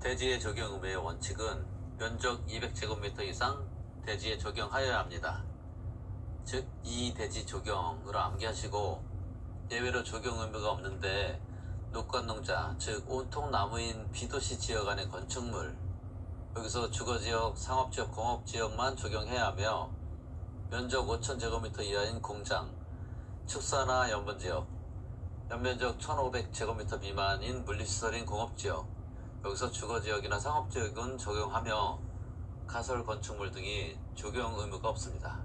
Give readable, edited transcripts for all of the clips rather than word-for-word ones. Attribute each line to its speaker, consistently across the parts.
Speaker 1: 대지의 적용 의무의 원칙은 면적 200제곱미터 이상 대지에 적용하여야 합니다. 즉, 이 대지 적용으로 암기하시고 예외로 적용 의무가 없는데 녹관농자, 즉 온통 나무인 비도시 지역 안의 건축물, 여기서 주거지역, 상업지역, 공업지역만 적용해야 하며 면적 5,000제곱미터 이하인 공장, 축사나 연못지역, 연면적 1,500제곱미터 미만인 물리시설인 공업지역, 여기서 주거지역이나 상업지역은 적용하며 가설 건축물 등이 적용 의무가 없습니다.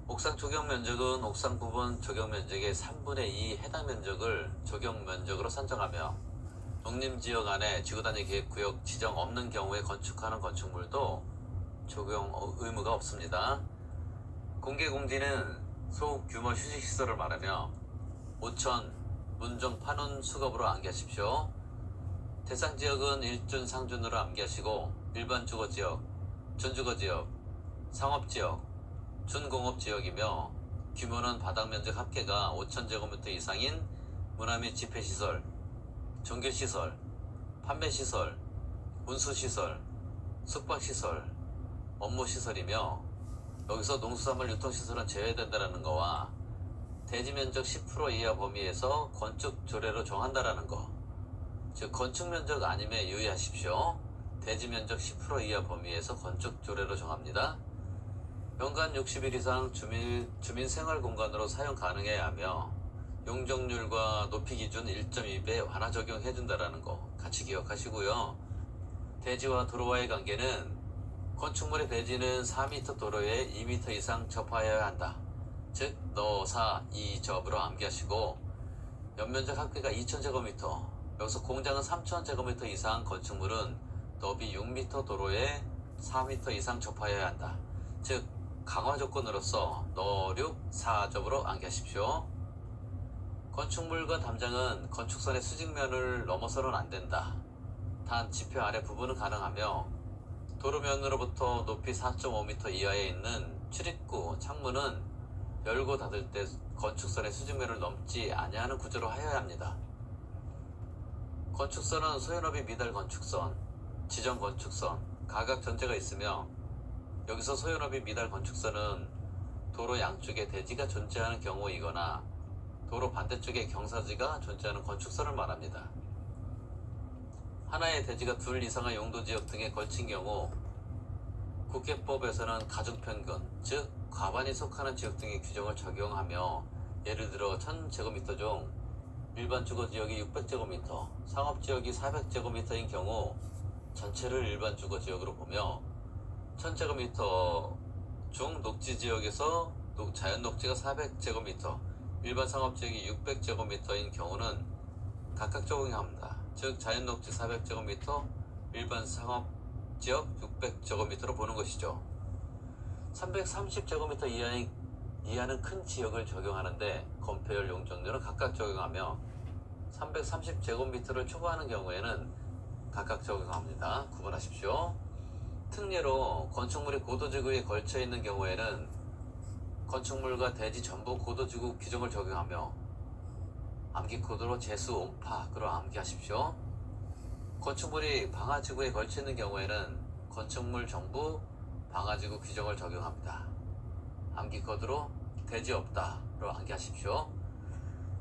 Speaker 1: 옥상 적용 면적은 옥상 부분 적용 면적의 3분의 2 해당 면적을 적용 면적으로 산정하며 농림지역 안에 지구단위 계획구역 지정 없는 경우에 건축하는 건축물도 적용 의무가 없습니다. 공개공지는 소규모 휴식시설을 말하며 5천 문종 판운 수급으로 암기하십시오. 대상지역은 1준 상준으로 암기하시고 일반 주거지역, 준주거지역, 상업지역, 준공업지역이며 규모는 바닥면적 합계가 5,000제곱미터 이상인 문화 및 집회시설, 종교시설, 판매시설, 운수시설, 숙박시설, 업무시설이며 여기서 농수산물 유통시설은 제외된다는 거와 대지면적 10% 이하 범위에서 건축조례로 정한다는 거, 즉 건축면적 아님에 유의하십시오. 대지면적 10% 이하 범위에서 건축조례로 정합니다. 연간 60일 이상 주민생활공간으로 사용 가능해야 하며 용적률과 높이 기준 1.2배 완화 적용해준다는 거 같이 기억하시고요. 대지와 도로와의 관계는 건축물의 대지는 4m 도로에 2m 이상 접하여야 한다. 즉 너사 이접으로 암기하시고 연면적 합계가 2,000제곱미터, 여기서 공장은 3,000제곱미터 이상 건축물은 너비 6m 도로에 4m 이상 접하여야 한다. 즉 강화 조건으로서 너륙 사접으로 암기하십시오. 건축물과 담장은 건축선의 수직면을 넘어서는 안된다. 단 지표 아래 부분은 가능하며 도로면으로부터 높이 4.5m 이하에 있는 출입구, 창문은 열고 닫을 때 건축선의 수직면을 넘지 아니하는 구조로 하여야 합니다. 건축선은 소연업이 미달 건축선, 지정 건축선, 가각 전제가 있으며 여기서 소연업이 미달 건축선은 도로 양쪽에 대지가 존재하는 경우이거나 도로 반대쪽에 경사지가 존재하는 건축선을 말합니다. 하나의 대지가 둘 이상의 용도지역 등에 걸친 경우 국계법에서는 가중평균, 즉 과반이 속하는 지역 등의 규정을 적용하며 예를 들어 1000제곱미터 중 일반 주거지역이 600제곱미터, 상업지역이 400제곱미터인 경우 전체를 일반 주거지역으로 보며 1000제곱미터 중 녹지지역에서 자연녹지가 400제곱미터, 일반 상업지역이 600제곱미터인 경우는 각각 적용합니다. 즉 자연녹지 400제곱미터, 일반 상업지역 600제곱미터로 보는 것이죠. 330제곱미터 이하는 큰 지역을 적용하는데 건폐율 용적률은 각각 적용하며 330제곱미터를 초과하는 경우에는 각각 적용합니다. 구분하십시오. 특례로 건축물이 고도지구에 걸쳐 있는 경우에는 건축물과 대지 전부 고도지구 규정을 적용하며 암기코드로 제수 온파크로 암기하십시오. 건축물이 방화지구에 걸쳐 있는 경우에는 건축물 전부 방화지구 규정을 적용합니다. 암기코드로 대지 없다로 암기하십시오.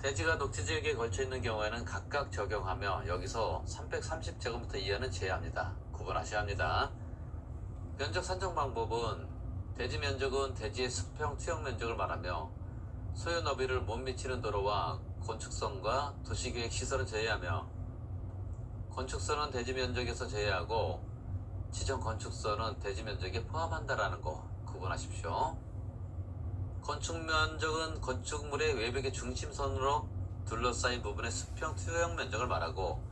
Speaker 1: 대지가 녹지지역에 걸쳐 있는 경우에는 각각 적용하며 여기서 330제곱미터 이하는 제외합니다. 구분하셔야 합니다. 면적 산정 방법은 대지 면적은 대지의 수평 투영 면적을 말하며 소요 너비를 못 미치는 도로와 건축선과 도시계획 시설은 제외하며 건축선은 대지 면적에서 제외하고 지정 건축선은 대지 면적에 포함한다라는 거 구분하십시오. 건축 면적은 건축물의 외벽의 중심선으로 둘러싸인 부분의 수평 투영 면적을 말하고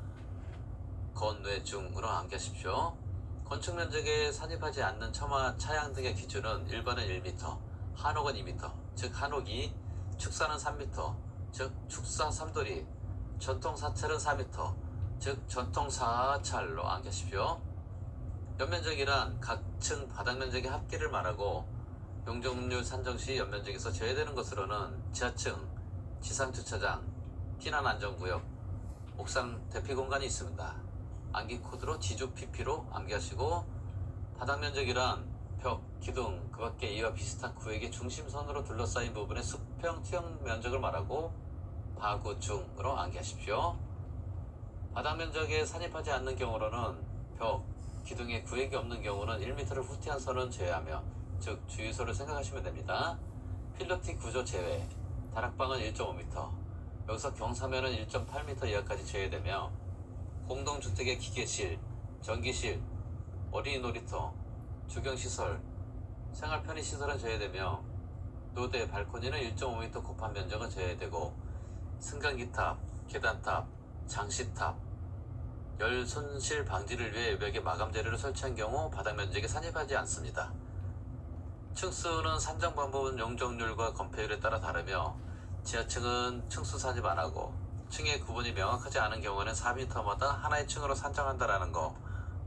Speaker 1: 건외중으로 암기하십시오. 건축 면적에 산입하지 않는 처마, 차양 등의 기준은 일반은 1m, 한옥은 2m, 즉 한옥이, 축사는 3m, 즉 축사 3도리, 전통 4찰은 4m, 즉 전통 4찰로 암기하십시오. 연면적이란 각 층 바닥 면적의 합계를 말하고 용적률 산정 시 연면적에서 제외되는 것으로는 지하층, 지상주차장, 피난안전구역, 옥상 대피공간이 있습니다. 암기 코드로 지주 PP로 암기하시고, 바닥 면적이란 벽, 기둥, 그 밖에 이와 비슷한 구획의 중심선으로 둘러싸인 부분의 수평 T형 면적을 말하고 바구중으로 암기하십시오. 바닥 면적에 산입하지 않는 경우로는 벽, 기둥에 구획이 없는 경우는 1m를 후퇴한 선은 제외하며, 즉 주유소를 생각하시면 됩니다. 필로티 구조 제외, 다락방은 1.5m, 여기서 경사면은 1.8m 이하까지 제외되며, 공동주택의 기계실, 전기실, 어린이 놀이터, 주경시설, 생활 편의시설은 제외되며, 노대, 발코니는 1.5m 곱한 면적은 제외되고, 승강기탑, 계단탑, 장시탑, 열 손실 방지를 위해 외벽에 마감 재료를 설치한 경우 바닥 면적에 산입하지 않습니다. 층수는 산정 방법은 용적률과 건폐율에 따라 다르며, 지하층은 층수 산입 안 하고 층의 구분이 명확하지 않은 경우에는 4m마다 하나의 층으로 산정한다라는 거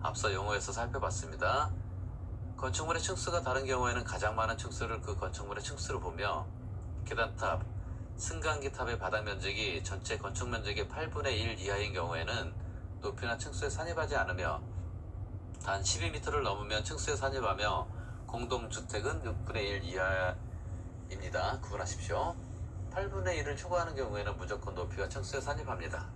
Speaker 1: 앞서 용어에서 살펴봤습니다. 건축물의 층수가 다른 경우에는 가장 많은 층수를 그 건축물의 층수로 보며, 계단탑, 승강기탑의 바닥 면적이 전체 건축 면적의 8분의 1 이하인 경우에는 높이나 층수에 산입하지 않으며, 단 12m를 넘으면 층수에 산입하며, 공동주택은 6분의 1 이하입니다. 구분하십시오. 8분의 1을 초과하는 경우에는 무조건 높이와 층수에 산입합니다.